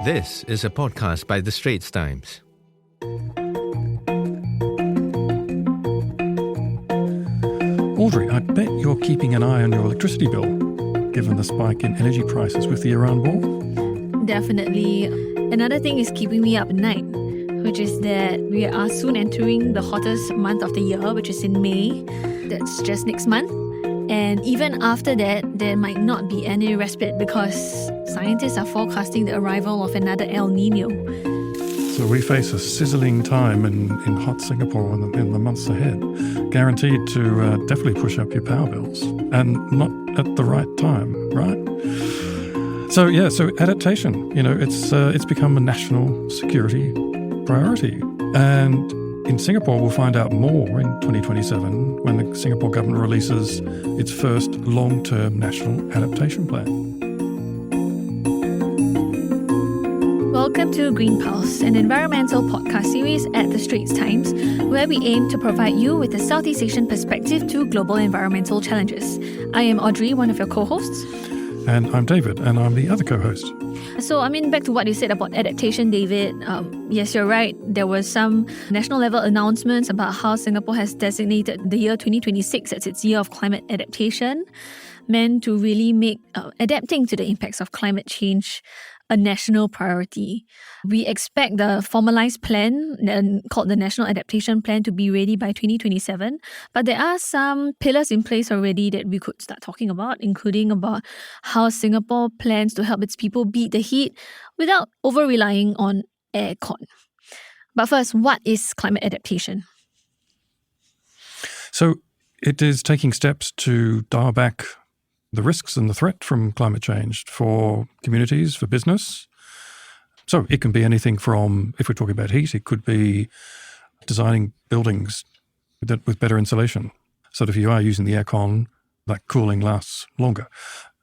This is a podcast by the Straits Times. Audrey, I bet you're keeping an eye on your electricity bill, given the spike in energy prices with the Iran war. Definitely. Another thing is keeping me up at night, which is that we are soon entering the hottest month of the year, which is in May. That's just next month. And even after that, there might not be any respite because scientists are forecasting the arrival of another El Nino. So we face a sizzling time in hot Singapore in the months ahead, guaranteed to definitely push up your power bills, and not at the right time, right? So adaptation, it's become a national security priority. And in Singapore, we'll find out more in 2027 when the Singapore government releases its first long-term national adaptation plan. Welcome to Green Pulse, an environmental podcast series at the Straits Times, where we aim to provide you with a Southeast Asian perspective to global environmental challenges. I am Audrey, one of your co-hosts. And I'm David, and I'm the other co-host. So, back to what you said about adaptation, David. Yes, you're right. There were some national level announcements about how Singapore has designated the year 2026 as its year of climate adaptation, meant to really make adapting to the impacts of climate change a national priority. We expect the formalized plan, called the National Adaptation Plan, to be ready by 2027. But there are some pillars in place already that we could start talking about, including about how Singapore plans to help its people beat the heat without over-relying on aircon. But first, what is climate adaptation? So it is taking steps to dial back the risks and the threat from climate change for communities, for business. So it can be anything from, if we're talking about heat, it could be designing buildings with better insulation, so that if you are using the aircon, that cooling lasts longer.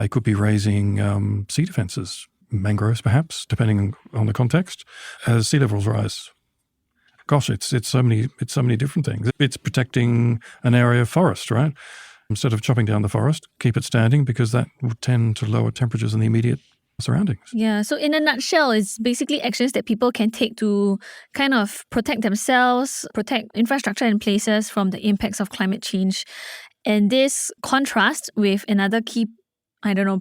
It could be raising sea defences, mangroves perhaps, depending on the context, as sea levels rise. Gosh, it's so many different things. It's protecting an area of forest, right? Instead of chopping down the forest, keep it standing because that will tend to lower temperatures in the immediate surroundings. Yeah, so in a nutshell, it's basically actions that people can take to kind of protect themselves, protect infrastructure and places from the impacts of climate change. And this contrasts with another key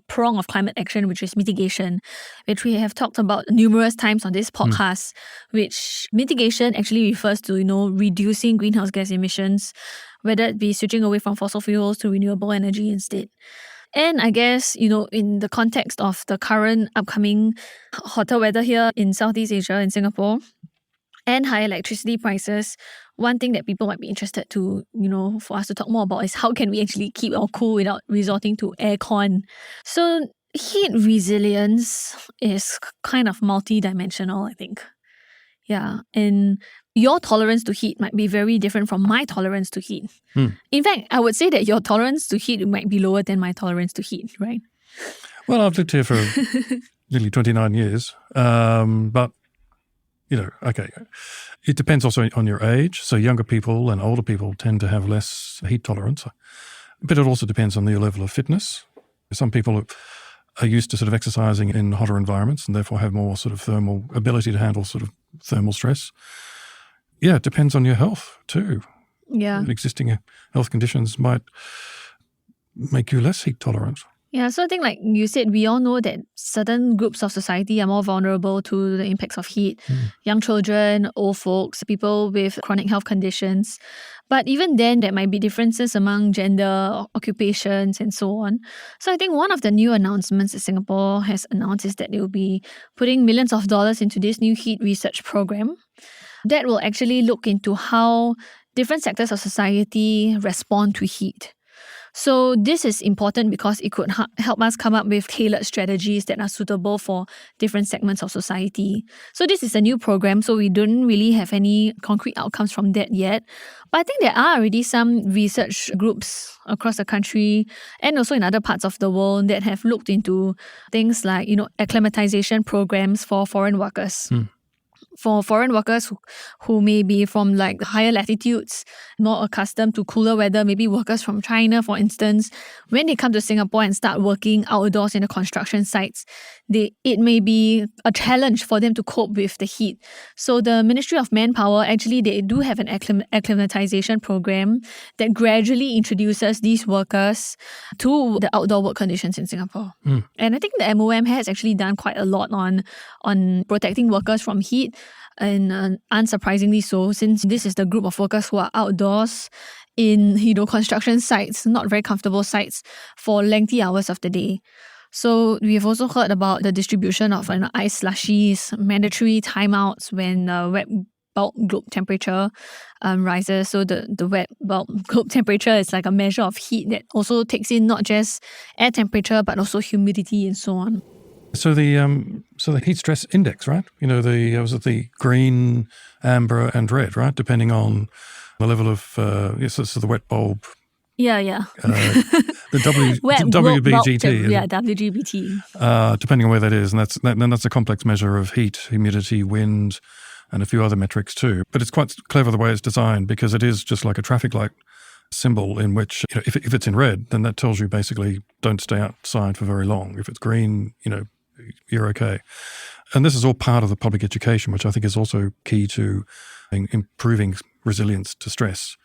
prong of climate action, which is mitigation, which we have talked about numerous times on this podcast, which mitigation actually refers to, reducing greenhouse gas emissions, whether it be switching away from fossil fuels to renewable energy instead. And I guess, in the context of the current upcoming hotter weather here in Southeast Asia, in Singapore, and high electricity prices, one thing that people might be interested to, for us to talk more about is how can we actually keep our cool without resorting to aircon. So heat resilience is kind of multi-dimensional, I think. Yeah, and your tolerance to heat might be very different from my tolerance to heat. In fact, I would say that your tolerance to heat might be lower than my tolerance to heat, right? Well, I've lived here for nearly 29 years, but okay. It depends also on your age. So younger people and older people tend to have less heat tolerance. But it also depends on your level of fitness. Some people are used to sort of exercising in hotter environments and therefore have more sort of thermal ability to handle sort of thermal stress. Yeah, it depends on your health too. Yeah. Existing health conditions might make you less heat tolerant. Yeah, so I think like you said, we all know that certain groups of society are more vulnerable to the impacts of heat. Young children, old folks, people with chronic health conditions. But even then, there might be differences among gender, occupations, and so on. So I think one of the new announcements that Singapore has announced is that they will be putting millions of dollars into this new heat research program that will actually look into how different sectors of society respond to heat. So this is important because it could help us come up with tailored strategies that are suitable for different segments of society. So this is a new program, so we don't really have any concrete outcomes from that yet. But I think there are already some research groups across the country and also in other parts of the world that have looked into things like, acclimatization programs for foreign workers. For foreign workers who may be from like higher latitudes, more accustomed to cooler weather, maybe workers from China, for instance, when they come to Singapore and start working outdoors in the construction sites, it may be a challenge for them to cope with the heat. So the Ministry of Manpower, actually, they do have an acclimatization program that gradually introduces these workers to the outdoor work conditions in Singapore. And I think the MOM has actually done quite a lot on protecting workers from heat. And unsurprisingly so, since this is the group of workers who are outdoors in construction sites, not very comfortable sites, for lengthy hours of the day. So we have also heard about the distribution of ice slushies, mandatory timeouts when wet bulb globe temperature rises. So the wet bulb globe temperature is like a measure of heat that also takes in not just air temperature but also humidity and so on. So the heat stress index, right? Was it the green, amber, and red, right? Depending on the level of so the wet bulb. Yeah. The WBGT. WGBT. Depending on where that is, and that's a complex measure of heat, humidity, wind, and a few other metrics too. But it's quite clever the way it's designed, because it is just like a traffic light symbol in which, if it's in red, then that tells you basically don't stay outside for very long. If it's green, you're okay. And this is all part of the public education, which I think is also key to improving resilience to stress.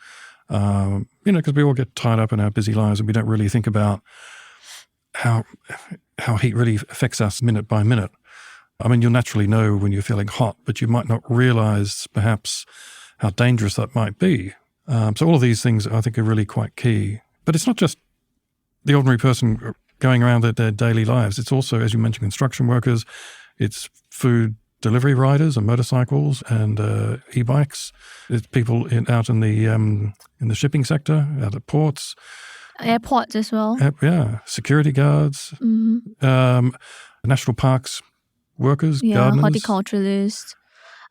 Because we all get tied up in our busy lives and we don't really think about how heat really affects us minute by minute. I mean, you'll naturally know when you're feeling hot, but you might not realize perhaps how dangerous that might be. So all of these things I think are really quite key. But it's not just the ordinary person going around their daily lives. It's also, as you mentioned, construction workers. It's food delivery riders and motorcycles and e-bikes. It's people out in the shipping sector, out at ports. Airports as well. Security guards, national parks workers, gardeners. Horticulturalists.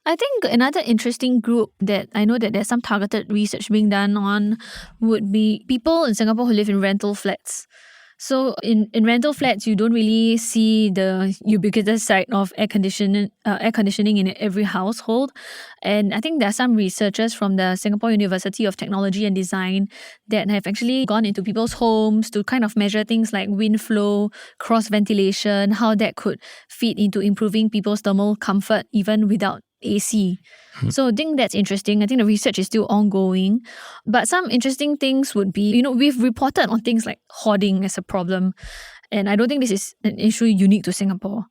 I think another interesting group that I know that there's some targeted research being done on would be people in Singapore who live in rental flats. So in rental flats, you don't really see the ubiquitous sight of air conditioning in every household. And I think there are some researchers from the Singapore University of Technology and Design that have actually gone into people's homes to kind of measure things like wind flow, cross ventilation, how that could feed into improving people's thermal comfort even without AC. So I think that's interesting. I think the research is still ongoing. But some interesting things would be, we've reported on things like hoarding as a problem. And I don't think this is an issue unique to Singapore.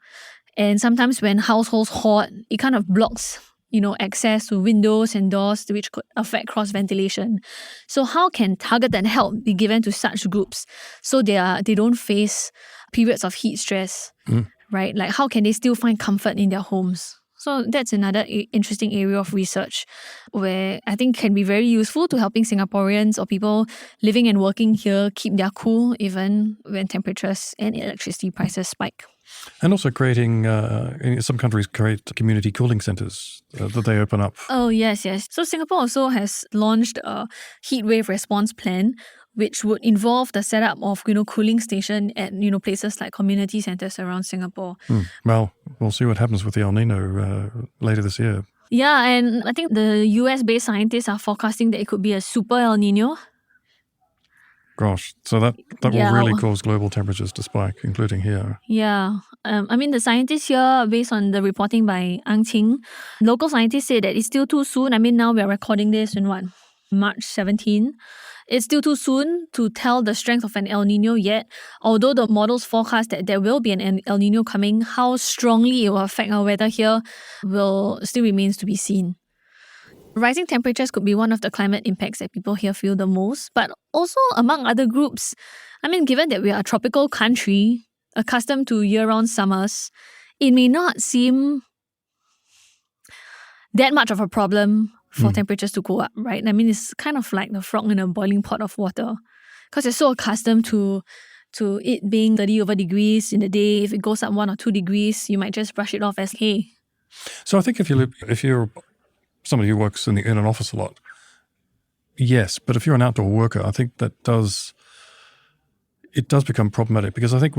And sometimes when households hoard, it kind of blocks, access to windows and doors, which could affect cross ventilation. So how can targeted help be given to such groups so they don't face periods of heat stress, right? Like how can they still find comfort in their homes? So that's another interesting area of research where I think can be very useful to helping Singaporeans or people living and working here keep their cool even when temperatures and electricity prices spike. And also creating, in some countries, create community cooling centres that they open up. Oh, yes. So Singapore also has launched a heat wave response plan, which would involve the setup of, cooling station at, places like community centres around Singapore. Well, we'll see what happens with the El Nino later this year. Yeah, and I think the US-based scientists are forecasting that it could be a super El Nino. Gosh, so that will really cause global temperatures to spike, including here. Yeah. The scientists here, based on the reporting by Ang Qing, local scientists say that it's still too soon. Now we're recording this in March 17. It's still too soon to tell the strength of an El Nino yet, although the models forecast that there will be an El Nino coming. How strongly it will affect our weather here still remains to be seen. Rising temperatures could be one of the climate impacts that people here feel the most, but also among other groups. Given that we are a tropical country, accustomed to year-round summers, it may not seem that much of a problem for temperatures to go up, right? It's kind of like the frog in a boiling pot of water, because you're so accustomed to it being 30 over degrees in the day. If it goes up 1 or 2 degrees, you might just brush it off as, hey. So I think if you're somebody who works in an office a lot, yes, but if you're an outdoor worker, I think it does become problematic, because I think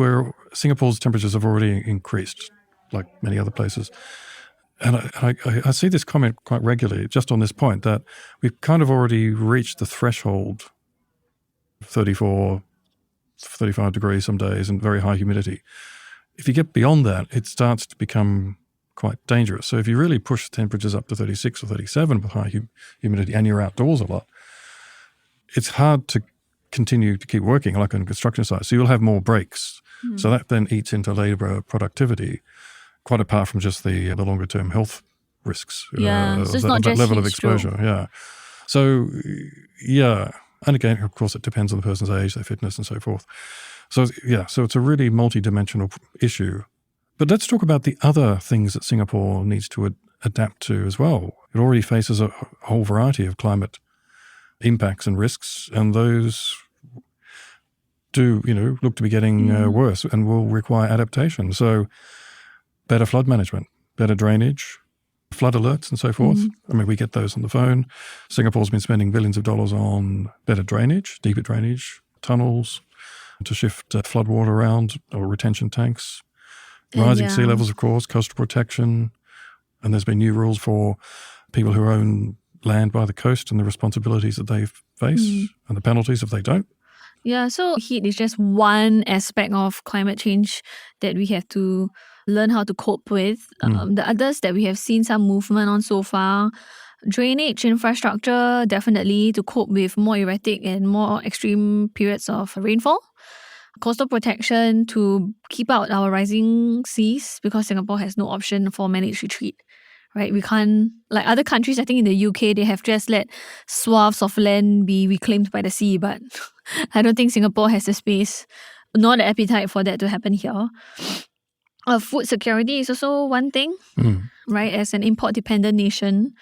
Singapore's temperatures have already increased, like many other places. And I see this comment quite regularly just on this point, that we've kind of already reached the threshold, 34, 35 degrees some days and very high humidity. If you get beyond that, it starts to become quite dangerous. So if you really push temperatures up to 36 or 37 with high humidity and you're outdoors a lot, it's hard to continue to keep working like on a construction site. So you'll have more breaks. So that then eats into labour productivity, quite apart from just the longer term health risks. Yeah, so it's not that just level of heat stroke. exposure. Yeah. So yeah, and again, of course, it depends on the person's age, their fitness, and so forth. So yeah, so it's a really multi-dimensional issue. But let's talk about the other things that Singapore needs to adapt to as well. It already faces a whole variety of climate impacts and risks, and those do, look to be getting worse and will require adaptation. So better flood management, better drainage, flood alerts and so forth. I mean, we get those on the phone. Singapore's been spending billions of dollars on better drainage, deeper drainage, tunnels to shift floodwater around, or retention tanks. Rising sea levels, of course, coastal protection. And there's been new rules for people who own land by the coast and the responsibilities that they face and the penalties if they don't. Yeah, so heat is just one aspect of climate change that we have to learn how to cope with. The others that we have seen some movement on so far, drainage infrastructure, definitely to cope with more erratic and more extreme periods of rainfall. Coastal protection to keep out our rising seas, because Singapore has no option for managed retreat. Right, we can't, like other countries, I think in the UK, they have just let swaths of land be reclaimed by the sea, but I don't think Singapore has the space, nor the appetite for that to happen here. Food security is also one thing, right? As an import-dependent nation,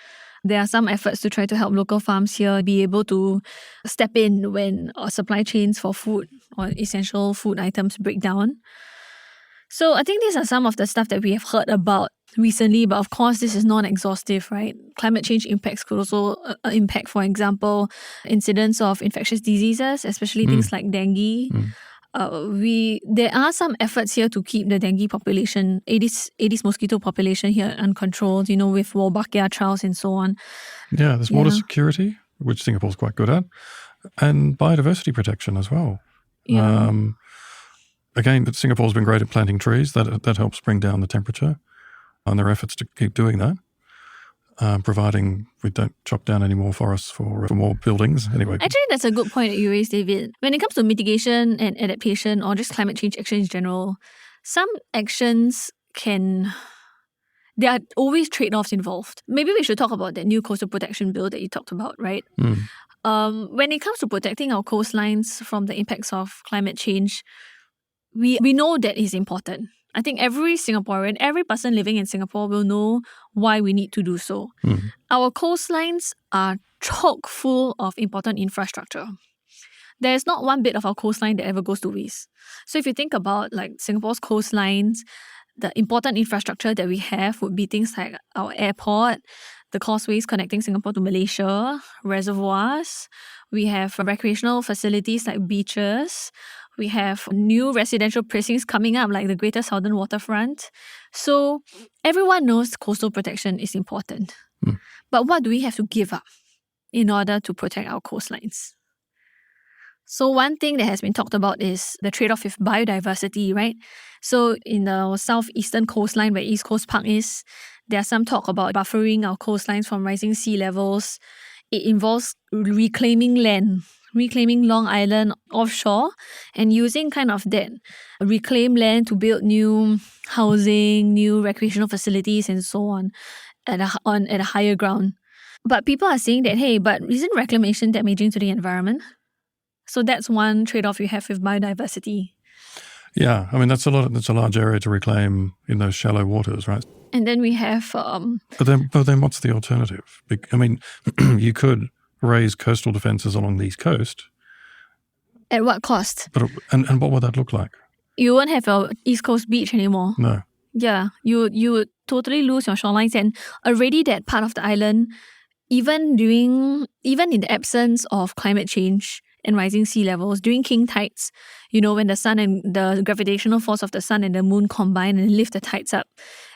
there are some efforts to try to help local farms here be able to step in when supply chains for food or essential food items break down. So I think these are some of the stuff that we have heard about recently, but of course this is non-exhaustive, right? Climate change impacts could also impact, for example, incidence of infectious diseases, especially things like dengue. There are some efforts here to keep the dengue population, Aedes mosquito population here uncontrolled, with Wolbachia trials and so on. Yeah, there's water security, which Singapore's quite good at, and biodiversity protection as well. Yeah. Again, Singapore's been great at planting trees. That helps bring down the temperature, and their efforts to keep doing that, providing we don't chop down any more forests for more buildings. Anyway, actually, that's a good point that you raised, David. When it comes to mitigation and adaptation, or just climate change action in general, some actions there are always trade-offs involved. Maybe we should talk about that new coastal protection bill that you talked about, right? When it comes to protecting our coastlines from the impacts of climate change, we know that is important. I think every Singaporean, every person living in Singapore will know why we need to do so. Our coastlines are chock full of important infrastructure. There is not one bit of our coastline that ever goes to waste. So if you think about like Singapore's coastlines, the important infrastructure that we have would be things like our airport, the causeways connecting Singapore to Malaysia, reservoirs. We have recreational facilities like beaches. We have new residential precincts coming up like the Greater Southern Waterfront. So everyone knows coastal protection is important. But what do we have to give up in order to protect our coastlines? So one thing that has been talked about is the trade-off with biodiversity, right? So in the southeastern coastline where East Coast Park is, there's some talk about buffering our coastlines from rising sea levels. It involves reclaiming land, reclaiming Long Island offshore and using kind of that reclaimed land to build new housing, new recreational facilities and so on at a higher ground. But people are saying that, hey, but isn't reclamation damaging to the environment? So that's one trade-off you have with biodiversity. Yeah, I mean, that's a large area to reclaim in those shallow waters, right? And then we have... But then what's the alternative? I mean, you could raise coastal defences along the East Coast. At what cost? And what would that look like? You won't have an East Coast beach anymore. No. Yeah, you would totally lose your shorelines, and already that part of the island, even in the absence of climate change and rising sea levels during king tides, when the sun and the gravitational force of the sun and the moon combine and lift the tides up,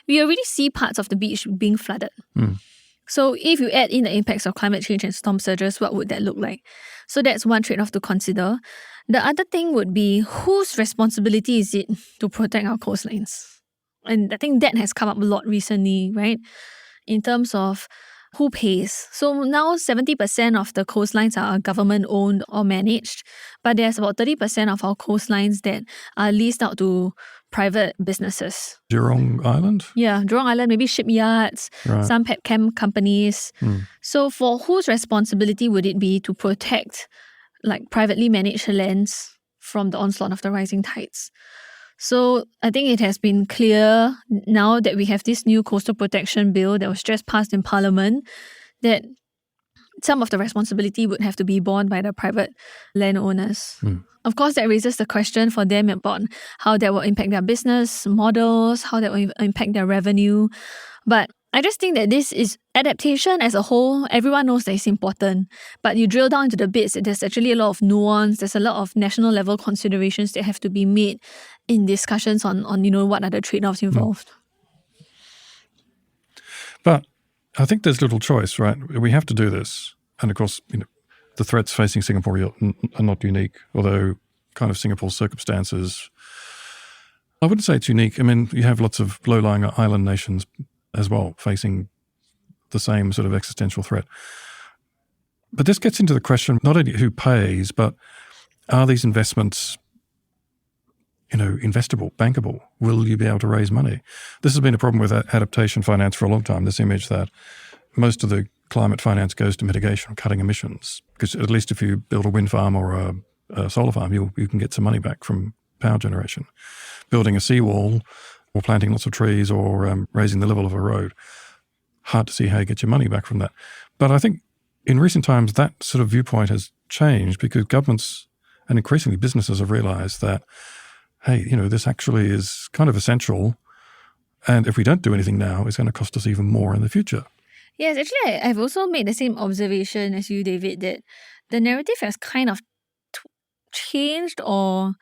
we already see parts of the beach being flooded. So if you add in the impacts of climate change and storm surges, what would that look like? So that's one trade-off to consider. The other thing would be, whose responsibility is it to protect our coastlines? And I think that has come up a lot recently, right? In terms of who pays. So now 70% of the coastlines are government-owned or managed, but there's about 30% of our coastlines that are leased out to private businesses. Jurong Island? Yeah, Jurong Island, maybe shipyards, some petchem companies. So for whose responsibility would it be to protect privately managed lands from the onslaught of the rising tides? So I think it has been clear now that we have this new coastal protection bill that was just passed in Parliament that some of the responsibility would have to be borne by the private landowners. Of course, that raises the question for them about how that will impact their business models, how that will impact their revenue. But I just think that this is adaptation as a whole. Everyone knows that it's important, but you drill down into the bits, there's actually a lot of nuance. There's a lot of national level considerations that have to be made in discussions on what are the trade-offs involved. But I think there's little choice, right? We have to do this. And of course, the threats facing Singapore are not unique, although kind of Singapore's circumstances, I wouldn't say it's unique. I mean, you have lots of low-lying island nations as well facing the same sort of existential threat. But this gets into the question not only who pays, but are these investments, investable, bankable? Will you be able to raise money? This has been a problem with adaptation finance for a long time, this image that most of the climate finance goes to mitigation, cutting emissions. Because at least if you build a wind farm or a solar farm, you can get some money back from power generation. Building a seawall or planting lots of trees or raising the level of a road, hard to see how you get your money back from that. But I think in recent times that sort of viewpoint has changed because governments and increasingly businesses have realized that, hey, this actually is kind of essential, and if we don't do anything now, it's going to cost us even more in the future. Yes, actually, I've also made the same observation as you, David, that the narrative has kind of changed or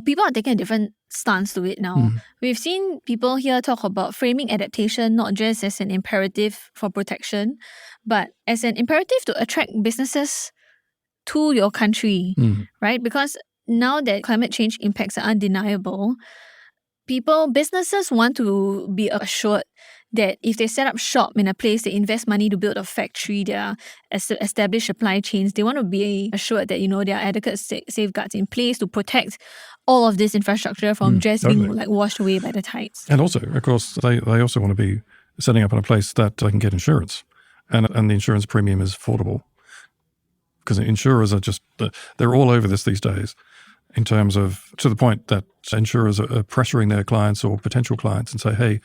people are taking a different stance to it now. We've seen people here talk about framing adaptation not just as an imperative for protection, but as an imperative to attract businesses to your country, right? Because now that climate change impacts are undeniable, businesses want to be assured that if they set up shop in a place, they invest money to build a factory, there establish supply chains, they want to be assured that, there are adequate safeguards in place to protect all of this infrastructure from just being washed away by the tides. And also, of course, they also want to be setting up in a place that they can get insurance, and the insurance premium is affordable. Because insurers are they're all over this these days in terms of, to the point that insurers are pressuring their clients or potential clients and say, hey,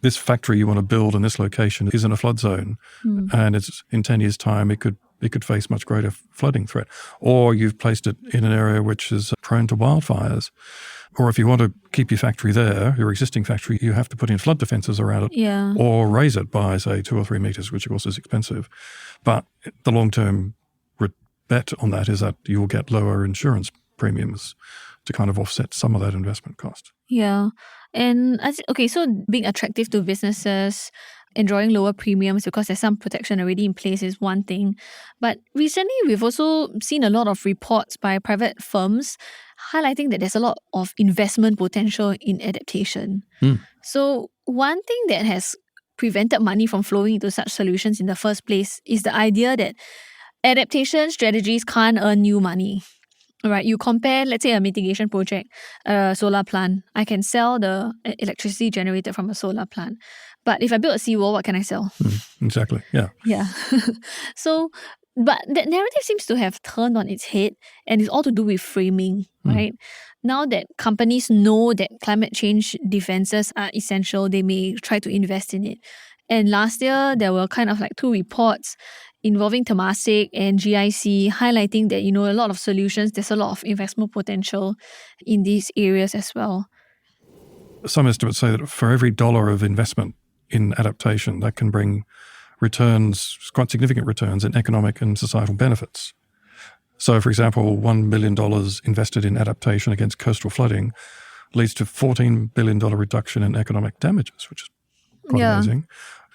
this factory you want to build in this location is in a flood zone, and it's in 10 years' time it could face much greater flooding threat. Or you've placed it in an area which is prone to wildfires. Or if you want to keep your factory there, your existing factory, you have to put in flood defences around it, or raise it by, say, 2 or 3 metres, which of course is expensive. But the long-term bet on that is that you will get lower insurance premiums to kind of offset some of that investment cost. Yeah. And so being attractive to businesses and drawing lower premiums because there's some protection already in place is one thing. But recently, we've also seen a lot of reports by private firms highlighting that there's a lot of investment potential in adaptation. So one thing that has prevented money from flowing into such solutions in the first place is the idea that adaptation strategies can't earn you money. Right, you compare, let's say, a mitigation project, a solar plant. I can sell the electricity generated from a solar plant. But if I build a seawall, what can I sell? Exactly, yeah. Yeah. But that narrative seems to have turned on its head, and it's all to do with framing, right? Now that companies know that climate change defenses are essential, they may try to invest in it. And last year, there were kind of 2 reports involving Temasek and GIC, highlighting that, a lot of solutions, there's a lot of investment potential in these areas as well. Some estimates say that for every $1 of investment in adaptation, that can bring returns, quite significant returns in economic and societal benefits. So, for example, $1 million invested in adaptation against coastal flooding leads to $14 billion reduction in economic damages, which is quite amazing.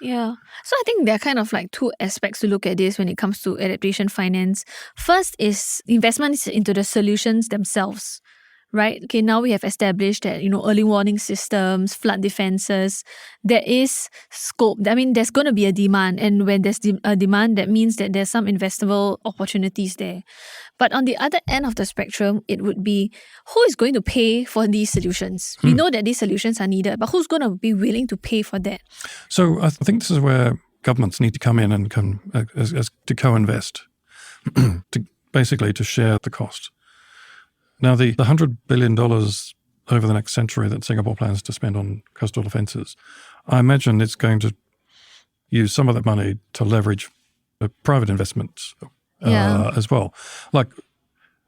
Yeah. So I think there are kind of like two aspects to look at this when it comes to adaptation finance. First is investments into the solutions themselves, right? Okay, now we have established that, early warning systems, flood defenses, there is scope. I mean, there's going to be a demand. And when there's a demand, that means that there's some investable opportunities there. But on the other end of the spectrum, it would be who is going to pay for these solutions? We know that these solutions are needed, but who's going to be willing to pay for that? So I think this is where governments need to come in and to co-invest, to share the cost. Now, the $100 billion over the next century that Singapore plans to spend on coastal defences, I imagine it's going to use some of that money to leverage private investments as well. Like,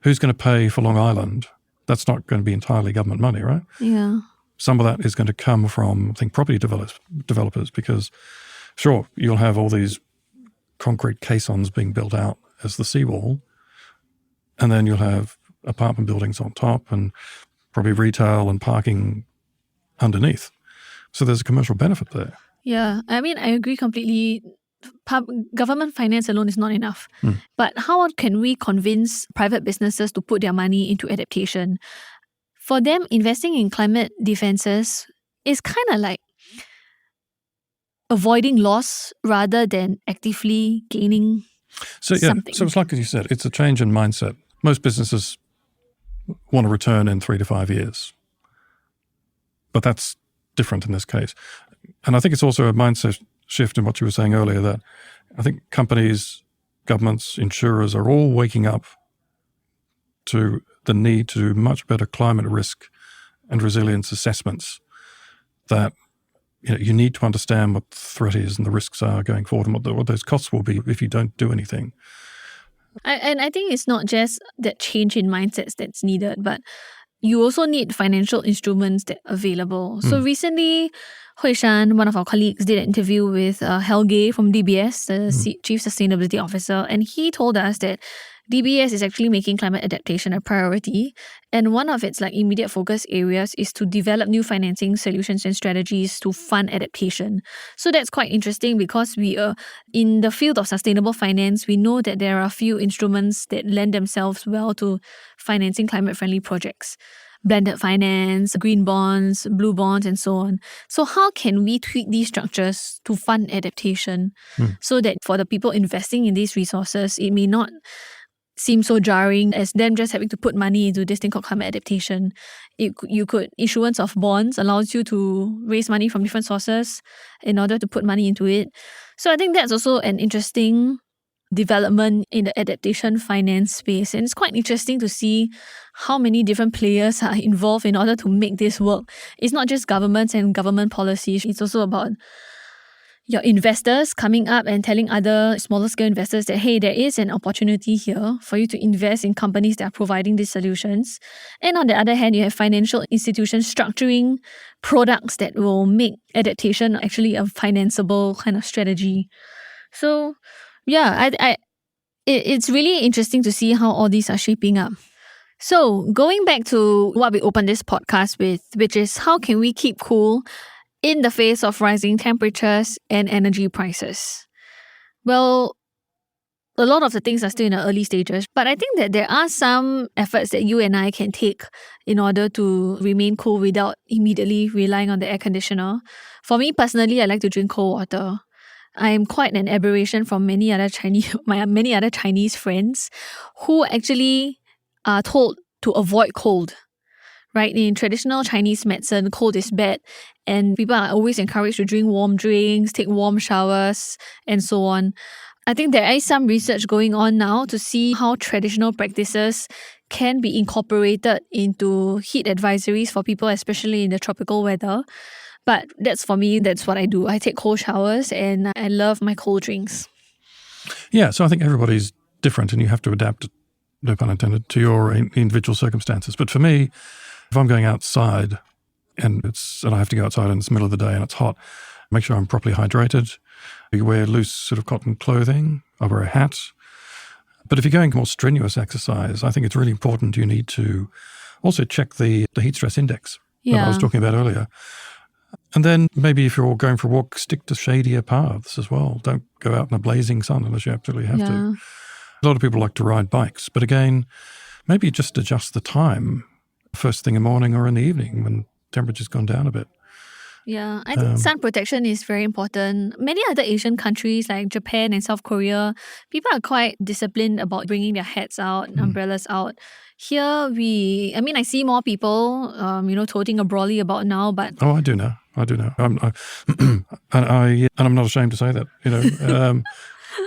who's going to pay for Long Island? That's not going to be entirely government money, right? Yeah. Some of that is going to come from, I think, property developers because, sure, you'll have all these concrete caissons being built out as the seawall, and then you'll have apartment buildings on top and probably retail and parking underneath. So there's a commercial benefit there. Yeah, I mean, I agree completely. Government finance alone is not enough. But how can we convince private businesses to put their money into adaptation? For them, investing in climate defenses is kind of like avoiding loss rather than actively gaining something. So it's like as you said, it's a change in mindset. Most businesses want to return in 3 to 5 years. But that's different in this case. And I think it's also a mindset shift in what you were saying earlier, that I think companies, governments, insurers are all waking up to the need to do much better climate risk and resilience assessments, that you need to understand what the threat is and the risks are going forward and what those costs will be if you don't do anything. And I think it's not just that change in mindsets that's needed, but you also need financial instruments that are available. So recently, Hui Shan, one of our colleagues, did an interview with Helge from DBS, the Chief Sustainability Officer, and he told us that DBS is actually making climate adaptation a priority, and one of its immediate focus areas is to develop new financing solutions and strategies to fund adaptation. So that's quite interesting because we are in the field of sustainable finance. We know that there are a few instruments that lend themselves well to financing climate-friendly projects. Blended finance, green bonds, blue bonds, and so on. So how can we tweak these structures to fund adaptation so that for the people investing in these resources, it may not seem so jarring as them just having to put money into this thing called climate adaptation. Issuance of bonds allows you to raise money from different sources in order to put money into it. So I think that's also an interesting development in the adaptation finance space. And it's quite interesting to see how many different players are involved in order to make this work. It's not just governments and government policies. It's also about your investors coming up and telling other smaller scale investors that, hey, there is an opportunity here for you to invest in companies that are providing these solutions. And on the other hand, you have financial institutions structuring products that will make adaptation actually a financeable kind of strategy. So yeah, it's really interesting to see how all these are shaping up. So going back to what we opened this podcast with, which is how can we keep cool in the face of rising temperatures and energy prices? Well, a lot of the things are still in the early stages, but I think that there are some efforts that you and I can take in order to remain cool without immediately relying on the air conditioner. For me personally, I like to drink cold water. I am quite an aberration from many other Chinese friends who actually are told to avoid cold. Right? In traditional Chinese medicine, cold is bad, and people are always encouraged to drink warm drinks, take warm showers, and so on. I think there is some research going on now to see how traditional practices can be incorporated into heat advisories for people, especially in the tropical weather. But that's what I do. I take cold showers and I love my cold drinks. Yeah, so I think everybody's different and you have to adapt, no pun intended, to your individual circumstances. But for me, if I'm going outside and I have to go outside in the middle of the day and it's hot, make sure I'm properly hydrated. You wear loose sort of cotton clothing. I wear a hat. But if you're going more strenuous exercise, I think it's really important you need to also check the heat stress index that I was talking about earlier. And then maybe if you're going for a walk, stick to shadier paths as well. Don't go out in a blazing sun unless you absolutely have to. A lot of people like to ride bikes. But again, maybe just adjust the time first thing in the morning or in the evening when temperature's gone down a bit. Yeah, I think sun protection is very important. Many other Asian countries like Japan and South Korea, people are quite disciplined about bringing their hats out, umbrellas out. Here, I see more people, toting a brolly about now, but... Oh, I do know. And I'm not ashamed to say that,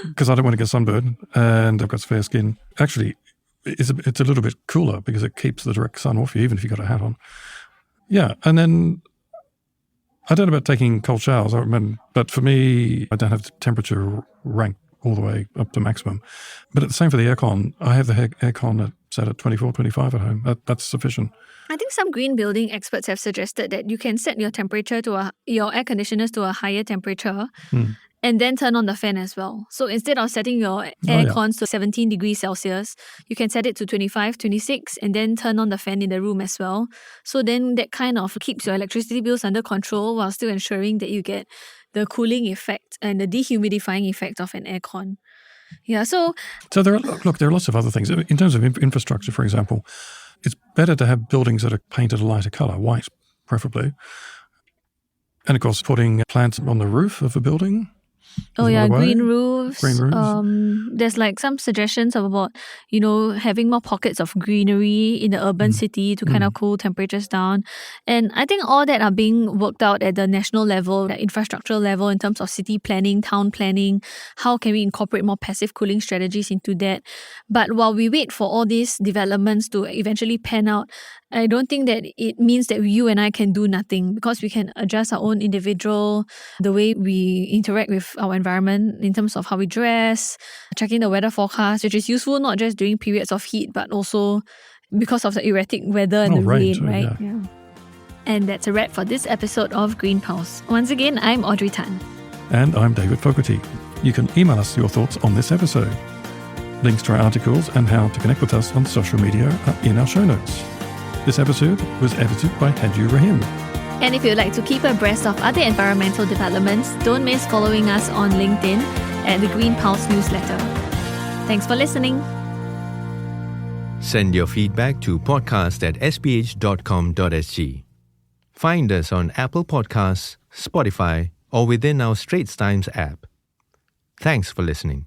because I don't want to get sunburned and I've got fair skin. Actually, it's a little bit cooler because it keeps the direct sun off you, even if you've got a hat on. Yeah, and then... I don't know about taking cold showers, but for me, I don't have the temperature ranked all the way up to maximum. But the same for the aircon. I have the aircon set at 24, 25 at home. That's sufficient. I think some green building experts have suggested that you can set your temperature your air conditioners to a higher temperature and then turn on the fan as well. So instead of setting your air cons to 17 degrees Celsius, you can set it to 25, 26 and then turn on the fan in the room as well. So then that kind of keeps your electricity bills under control while still ensuring that you get the cooling effect and the dehumidifying effect of an aircon. Yeah, so there are lots of other things. In terms of infrastructure, for example, it's better to have buildings that are painted a lighter colour, white preferably. And of course, putting plants on the roof of a building. Green roofs. There's like some suggestions about, having more pockets of greenery in the urban city to kind of cool temperatures down. And I think all that are being worked out at the national level, the infrastructural level in terms of city planning, town planning. How can we incorporate more passive cooling strategies into that? But while we wait for all these developments to eventually pan out, I don't think that it means that you and I can do nothing, because we can adjust our own individual, the way we interact with our environment in terms of how we dress, checking the weather forecast, which is useful not just during periods of heat, but also because of the erratic weather and the rain, right? Yeah. And that's a wrap for this episode of Green Pulse. Once again, I'm Audrey Tan. And I'm David Fogarty. You can email us your thoughts on this episode. Links to our articles and how to connect with us on social media are in our show notes. This episode was edited by Haju Rahim. And if you'd like to keep abreast of other environmental developments, don't miss following us on LinkedIn at the Green Pulse newsletter. Thanks for listening. Send your feedback to podcast@sph.com.sg. Find us on Apple Podcasts, Spotify, or within our Straits Times app. Thanks for listening.